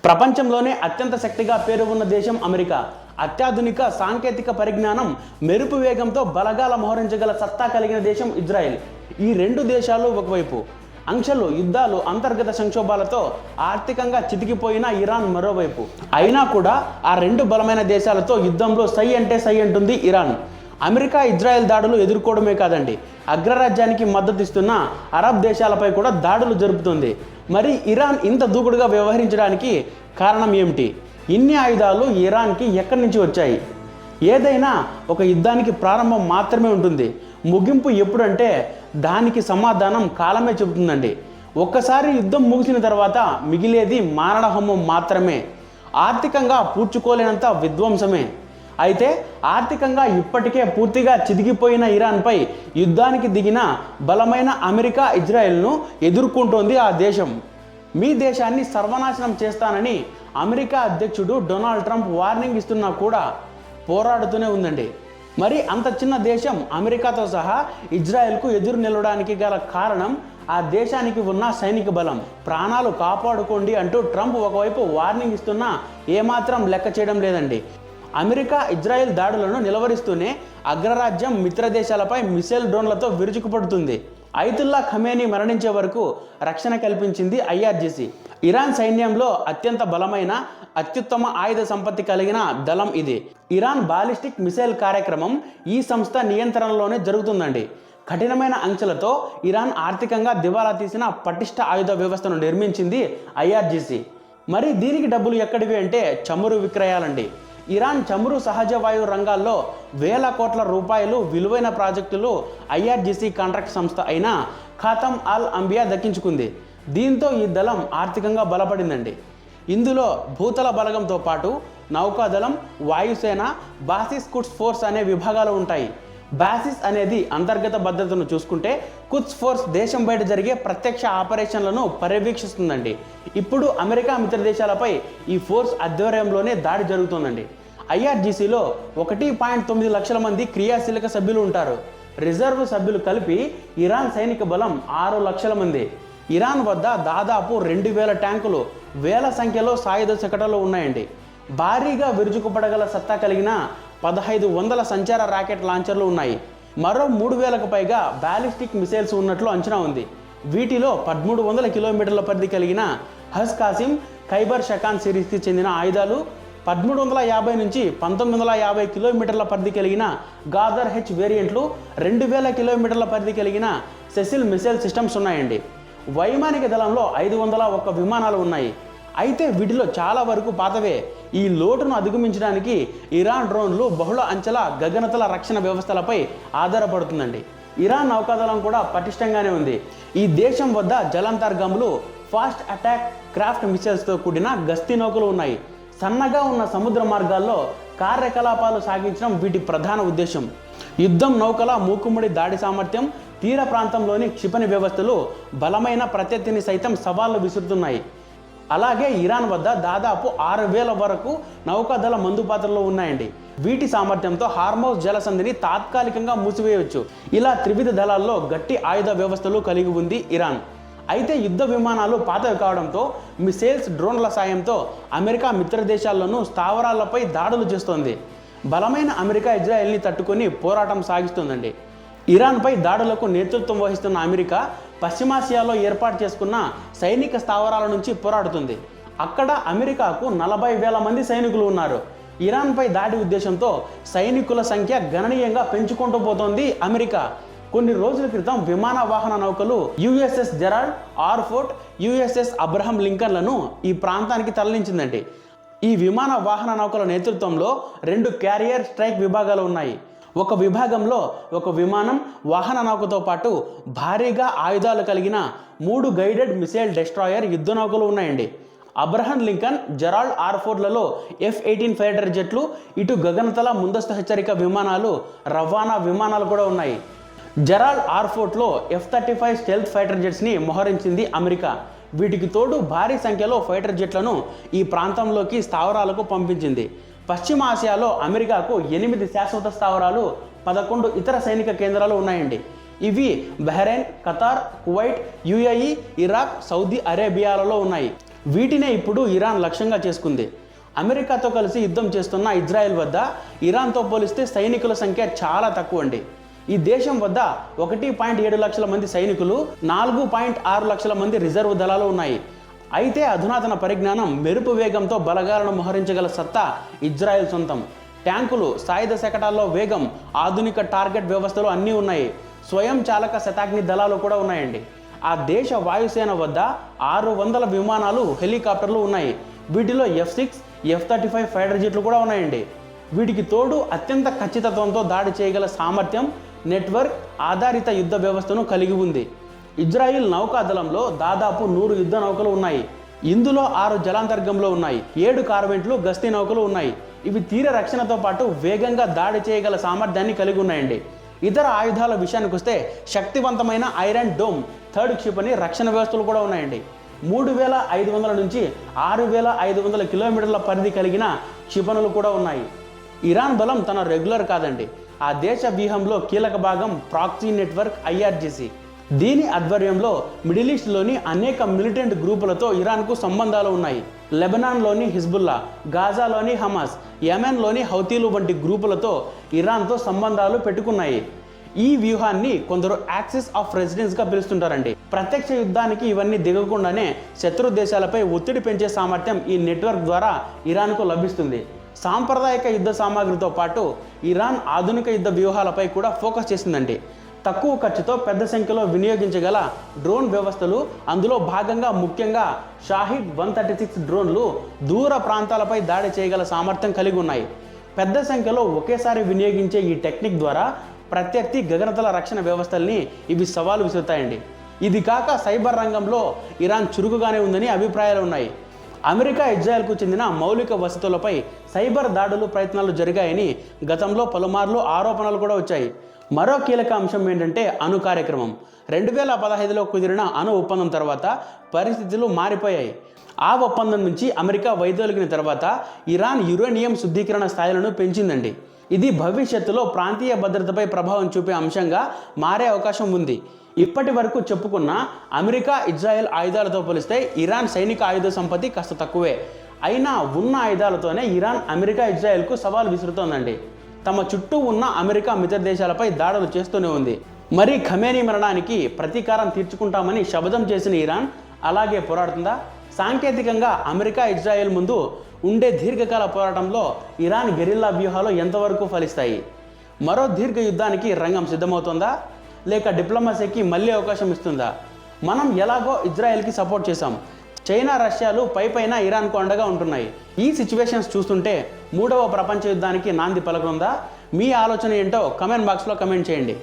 ప్రపంచంలోనే అత్యంత శక్తిగా పేరు ఉన్న దేశం అమెరికా. అత్యాధునిక సాంకేతిక పరిజ్ఞానం, మెరుపు వేగంతో బలగాల మోహరించగల సత్తా కలిగిన దేశం ఇజ్రాయెల్. ఈ రెండు దేశాలు ఒకవైపు ఆంక్షలు, యుద్ధాలు, అంతర్గత సంక్షోభాలతో ఆర్థికంగా చితికిపోయిన ఇరాన్ మరోవైపు. అయినా కూడా ఆ రెండు బలమైన దేశాలతో యుద్ధంలో సై అంటే సై అంటుంది ఇరాన్. అమెరికా ఇజ్రాయెల్ దాడులు ఎదుర్కోవడమే కాదండి, అగ్రరాజ్యానికి మద్దతిస్తున్న అరబ్ దేశాలపై కూడా దాడులు జరుపుతుంది. మరి ఇరాన్ ఇంత దూకుడుగా వ్యవహరించడానికి కారణం ఏమిటి? ఇన్ని ఆయుధాలు ఇరాన్కి ఎక్కడి నుంచి వచ్చాయి? ఏదైనా ఒక యుద్ధానికి ప్రారంభం మాత్రమే ఉంటుంది, ముగింపు ఎప్పుడంటే దానికి సమాధానం కాలమే చెబుతుందండి. ఒక్కసారి యుద్ధం ముగిసిన తర్వాత మిగిలేది మారణహోమం మాత్రమే, ఆర్థికంగా పూడ్చుకోలేనంత విధ్వంసమే. అయితే ఆర్థికంగా ఇప్పటికే పూర్తిగా చితికిపోయిన ఇరాన్పై యుద్ధానికి దిగిన బలమైన అమెరికా, ఇజ్రాయెల్ను ఎదుర్కొంటోంది ఆ దేశం. మీ దేశాన్ని సర్వనాశనం చేస్తానని అమెరికా అధ్యక్షుడు డొనాల్డ్ ట్రంప్ వార్నింగ్ ఇస్తున్నా కూడా పోరాడుతూనే ఉందండి. మరి అంత చిన్న దేశం అమెరికాతో సహా ఇజ్రాయెల్కు ఎదురు నిలవడానికి గల కారణం ఆ దేశానికి ఉన్న సైనిక బలం. ప్రాణాలు కాపాడుకోండి అంటూ ట్రంప్ ఒకవైపు వార్నింగ్ ఇస్తున్నా ఏమాత్రం లెక్క చేయడం లేదండి. అమెరికా, ఇజ్రాయెల్ దాడులను నిలవరిస్తూనే అగ్రరాజ్యం మిత్ర దేశాలపై మిసైల్ డ్రోన్లతో విరుచుకుపడుతుంది. అయతుల్లా ఖమేనీ మరణించే వరకు రక్షణ కల్పించింది ఐఆర్జీసీ. ఇరాన్ సైన్యంలో అత్యంత బలమైన, అత్యుత్తమ ఆయుధ సంపత్తి కలిగిన దళం ఇది. ఇరాన్ బాలిస్టిక్ మిసైల్ కార్యక్రమం ఈ సంస్థ నియంత్రణలోనే జరుగుతుందండి. కఠినమైన ఆంక్షలతో ఇరాన్ ఆర్థికంగా దివాలా తీసిన పటిష్ట ఆయుధ వ్యవస్థను నిర్మించింది ఐఆర్జీసీ. మరి దీనికి డబ్బులు ఎక్కడివి అంటే చమురు విక్రయాలండి. ఇరాన్ చమురు, సహజ వాయు రంగాల్లో వేల కోట్ల రూపాయలు విలువైన ప్రాజెక్టులు ఐఆర్జీసీ కాంట్రాక్ట్ సంస్థ అయిన ఖాతమ్ అల్ అంబియా దక్కించుకుంది. దీంతో ఈ దళం ఆర్థికంగా బలపడిందండి. ఇందులో భూతల బలగంతో పాటు నౌకాదళం, వాయుసేన, బాసిస్ కుడ్స్ ఫోర్స్ అనే విభాగాలు ఉంటాయి. బాసిస్ అనేది అంతర్గత భద్రతను చూసుకుంటే, కుడ్స్ ఫోర్స్ దేశం బయట జరిగే ప్రత్యక్ష ఆపరేషన్లను పర్యవేక్షిస్తుందండి. ఇప్పుడు అమెరికా మిత్ర దేశాలపై ఈ ఫోర్స్ ఆధ్వర్యంలోనే దాడి జరుగుతుందండి. ఐఆర్జీసీలో 1.9 లక్షల మంది క్రియాశీలక సభ్యులు ఉంటారు. రిజర్వ్ సభ్యులు కలిపి ఇరాన్ సైనిక బలం 6 లక్షల మంది. ఇరాన్ వద్ద దాదాపు 2000 ట్యాంకులు, వేల సంఖ్యలో సాయుధ శకటాలు ఉన్నాయండి. భారీగా విరుచుకుపడగల సత్తా కలిగిన 1500 సంచార రాకెట్ లాంచర్లు ఉన్నాయి. మరో 3000కు పైగా బాలిస్టిక్ మిసైల్స్ ఉన్నట్లు అంచనా ఉంది. వీటిలో 1300 కిలోమీటర్ల పరిధి కలిగిన హజ్ కాసిం, ఖైబర్ షకాన్ సిరీస్కి చెందిన ఆయుధాలు, 1350 నుంచి 1950 కిలోమీటర్ల పరిధి కలిగిన గాదర్ హెచ్ వేరియంట్లు, 2000 కిలోమీటర్ల పరిధి కలిగిన సెసిల్ మిసైల్ సిస్టమ్స్ ఉన్నాయండి. వైమానిక దళంలో 501 విమానాలు ఉన్నాయి. అయితే వీటిలో చాలా వరకు పాతవే. ఈ లోటును అధిగమించడానికి ఇరాన్ డ్రోన్లు బహుళ అంచెల గగనతల రక్షణ వ్యవస్థలపై ఆధారపడుతుందండి. ఇరాన్ నౌకాదళం కూడా పటిష్టంగానే ఉంది. ఈ దేశం వద్ద జలాంతర్గాములు, ఫాస్ట్ అటాక్ క్రాఫ్ట్ మిసైల్స్తో కూడిన గస్తీ నౌకలు ఉన్నాయి. సన్నగా ఉన్న సముద్ర మార్గాల్లో కార్యకలాపాలు సాగించడం వీటి ప్రధాన ఉద్దేశం. యుద్ధం నౌకల మూకుమ్మడి దాడి సామర్థ్యం, తీర ప్రాంతంలోని క్షిపణి వ్యవస్థలు బలమైన ప్రత్యర్థిని సైతం సవాళ్లు విసురుతున్నాయి. అలాగే ఇరాన్ వద్ద దాదాపు 6000 వరకు నౌకాదళ మందుపాత్రలు ఉన్నాయండి. వీటి సామర్థ్యంతో హార్మోజ్ జలసంధిని తాత్కాలికంగా మూసివేయవచ్చు. ఇలా త్రివిధ దళాల్లో గట్టి ఆయుధ వ్యవస్థలు కలిగి ఉంది ఇరాన్. అయితే యుద్ధ విమానాలు పాతవి కావడంతో మిసైల్స్, డ్రోన్ల సాయంతో అమెరికా మిత్ర దేశాల్లోనూ స్థావరాలపై దాడులు చేస్తోంది. బలమైన అమెరికా ఇజ్రాయెల్ని తట్టుకొని పోరాటం సాగిస్తుందండి. ఇరాన్పై దాడులకు నేతృత్వం వహిస్తున్న అమెరికా పశ్చిమాసియాలో ఏర్పాటు చేసుకున్న సైనిక స్థావరాల నుంచి పోరాడుతుంది. అక్కడ అమెరికాకు 40,000 మంది సైనికులు ఉన్నారు. ఇరాన్పై దాడి ఉద్దేశంతో సైనికుల సంఖ్య గణనీయంగా పెంచుకుంటూ పోతోంది అమెరికా. కొన్ని రోజుల క్రితం విమాన వాహన నౌకలు USS Gerald R Ford, USS Abraham లింకన్లను ఈ ప్రాంతానికి తరలించిందండి. ఈ విమాన వాహన నౌకల నేతృత్వంలో 2 క్యారియర్ స్ట్రైక్ విభాగాలు ఉన్నాయి. ఒక విభాగంలో ఒక విమానం, వాహన నౌకతో పాటు భారీగా ఆయుధాలు కలిగిన 3 గైడెడ్ మిసైల్ డెస్ట్రాయర్ యుద్ధ నౌకలు ఉన్నాయండి. అబ్రహం లింకన్, జెరాల్డ్ ఆర్ ఫోర్ట్లలో F-18 ఫైటర్ జెట్లు, ఇటు గగనతల ముందస్తు హెచ్చరిక విమానాలు, రవాణా విమానాలు కూడా ఉన్నాయి. జెరాల్డ్ ఆర్ ఫోర్ట్లో F-35 స్టెల్త్ ఫైటర్ జెట్స్ని మోహరించింది అమెరికా. వీటికి తోడు భారీ సంఖ్యలో ఫైటర్ జెట్లను ఈ ప్రాంతంలోకి స్థావరాలకు పంపించింది. పశ్చిమ ఆసియాలో అమెరికాకు 8 శాశ్వత స్థావరాలు, 11 ఇతర సైనిక కేంద్రాలు ఉన్నాయండి. ఇవి Bahrain, Qatar, Kuwait, UAE, Iraq, Saudi అరేబియాలలో ఉన్నాయి. వీటినే ఇప్పుడు ఇరాన్ లక్ష్యంగా చేసుకుంది. అమెరికాతో కలిసి యుద్ధం చేస్తున్న ఇజ్రాయెల్ వద్ద ఇరాన్తో పోలిస్తే సైనికుల సంఖ్య చాలా తక్కువ అండి. ఈ దేశం వద్ద 1.7 లక్షల మంది సైనికులు, 4.6 లక్షల మంది రిజర్వ్ దళాలు ఉన్నాయి. అయితే అధునాతన పరిజ్ఞానం, మెరుపు వేగంతో బలగాలను మోహరించగల సత్తా ఇజ్రాయెల్ సొంతం. ట్యాంకులు, సాయుధ శకటాల్లో వేగం, ఆధునిక టార్గెట్ వ్యవస్థలు అన్నీ ఉన్నాయి. స్వయం చాలక శతాగ్ని దళాలు కూడా ఉన్నాయండి. ఆ దేశ వాయుసేన వద్ద 600 విమానాలు, హెలికాప్టర్లు ఉన్నాయి. వీటిలో F-6, F-35 ఫైటర్ జెట్లు కూడా ఉన్నాయండి. వీటికి తోడు అత్యంత ఖచ్చితత్వంతో దాడి చేయగల సామర్థ్యం, నెట్వర్క్ ఆధారిత యుద్ధ వ్యవస్థను కలిగి ఉంది. ఇజ్రాయిల్ నౌకాదళంలో దాదాపు 100 యుద్ధ నౌకలు ఉన్నాయి. ఇందులో 6 జలాంతర్గంలో ఉన్నాయి, 7 కార్వెంట్లు, గస్తీ నౌకలు ఉన్నాయి. ఇవి తీర రక్షణతో పాటు వేగంగా దాడి చేయగల సామర్థ్యాన్ని కలిగి ఉన్నాయండి. ఇతర ఆయుధాల విషయానికి వస్తే శక్తివంతమైన ఐరన్ డోమ్ థర్డ్ క్షిపణి రక్షణ వ్యవస్థలు కూడా ఉన్నాయండి. 3500 నుంచి 6500 కిలోమీటర్ల పరిధి కలిగిన క్షిపణులు కూడా ఉన్నాయి. ఇరాన్ బలం తన రెగ్యులర్ కాదండి. ఆ దేశ వ్యూహంలో కీలక భాగం ప్రాక్సీ నెట్వర్క్ IRGC. దీని ఆధ్వర్యంలో మిడిల్ ఈస్ట్లోని అనేక మిలిటెంట్ గ్రూపులతో ఇరాన్కు సంబంధాలు ఉన్నాయి. లెబనాన్లోని హిజ్బుల్లా, గాజాలోని హమాస్, యెమెన్లోని హౌతీలు వంటి గ్రూపులతో ఇరాన్తో సంబంధాలు పెట్టుకున్నాయి. ఈ వ్యూహాన్ని కొందరు యాక్సిస్ ఆఫ్ రెసిడెన్స్గా పిలుస్తుంటారండి. ప్రత్యక్ష యుద్ధానికి ఇవన్నీ దిగకుండానే శత్రు దేశాలపై ఒత్తిడి పెంచే సామర్థ్యం ఈ నెట్వర్క్ ద్వారా ఇరాన్కు లభిస్తుంది. సాంప్రదాయిక యుద్ధ సామాగ్రితో పాటు ఇరాన్ ఆధునిక యుద్ధ వ్యూహాలపై కూడా ఫోకస్ చేసిందండి. తక్కువ ఖర్చుతో పెద్ద సంఖ్యలో వినియోగించగల డ్రోన్ వ్యవస్థలు, అందులో భాగంగా ముఖ్యంగా షాహిద్ 136 డ్రోన్లు దూర ప్రాంతాలపై దాడి చేయగల సామర్థ్యం కలిగి ఉన్నాయి. పెద్ద సంఖ్యలో ఒకేసారి వినియోగించే ఈ టెక్నిక్ ద్వారా ప్రత్యర్థి గగనతల రక్షణ వ్యవస్థల్ని ఇవి సవాలు విసురుతాయండి. ఇది కాక సైబర్ రంగంలో ఇరాన్ చురుకుగానే ఉందని అభిప్రాయాలు ఉన్నాయి. అమెరికా, ఇజ్రాయెల్కు చెందిన మౌలిక వసతులపై సైబర్ దాడులు ప్రయత్నాలు జరిగాయని గతంలో పలుమార్లు ఆరోపణలు కూడా వచ్చాయి. మరో కీలక అంశం ఏంటంటే అణు కార్యక్రమం. 2015లో కుదిరిన అణు ఒప్పందం తర్వాత పరిస్థితులు మారిపోయాయి. ఆ ఒప్పందం నుంచి అమెరికా వైదొలిగిన తర్వాత ఇరాన్ యురేనియం శుద్ధీకరణ స్థాయిలను పెంచిందండి. ఇది భవిష్యత్తులో ప్రాంతీయ భద్రతపై ప్రభావం చూపే అంశంగా మారే అవకాశం ఉంది. ఇప్పటి వరకు చెప్పుకున్న అమెరికా, ఇజ్రాయెల్ ఆయుధాలతో పోలిస్తే ఇరాన్ సైనిక ఆయుధ సంపత్తి కాస్త తక్కువే. అయినా ఉన్న ఆయుధాలతోనే ఇరాన్ అమెరికా, ఇజ్రాయెల్కు సవాల్ విసురుతోందండి. తమ చుట్టూ ఉన్న అమెరికా మిత్ర దేశాలపై దాడులు చేస్తూనే ఉంది. మరి ఖమేనీ మరణానికి ప్రతీకారం తీర్చుకుంటామని శపథం చేసిన ఇరాన్ అలాగే పోరాడుతుందా? సాంకేతికంగా అమెరికా, ఇజ్రాయెల్ ముందు ఉండే దీర్ఘకాల పోరాటంలో ఇరాన్ గెరిల్లా వ్యూహాలు ఎంతవరకు ఫలిస్తాయి? మరో దీర్ఘ యుద్ధానికి రంగం సిద్ధమవుతుందా, లేక డిప్లొమసీకి మళ్ళీ అవకాశం ఇస్తుందా? మనం ఎలాగో ఇజ్రాయెల్కి సపోర్ట్ చేశాం. చైనా, రష్యాలు పైపైన ఇరాన్కు అండగా ఉంటున్నాయి. ఈ సిచ్యువేషన్స్ చూస్తుంటే 3వ ప్రపంచ యుద్ధానికి నాంది పలకనుందా? మీ ఆలోచన ఏంటో కమెంట్ బాక్స్లో కమెంట్ చేయండి.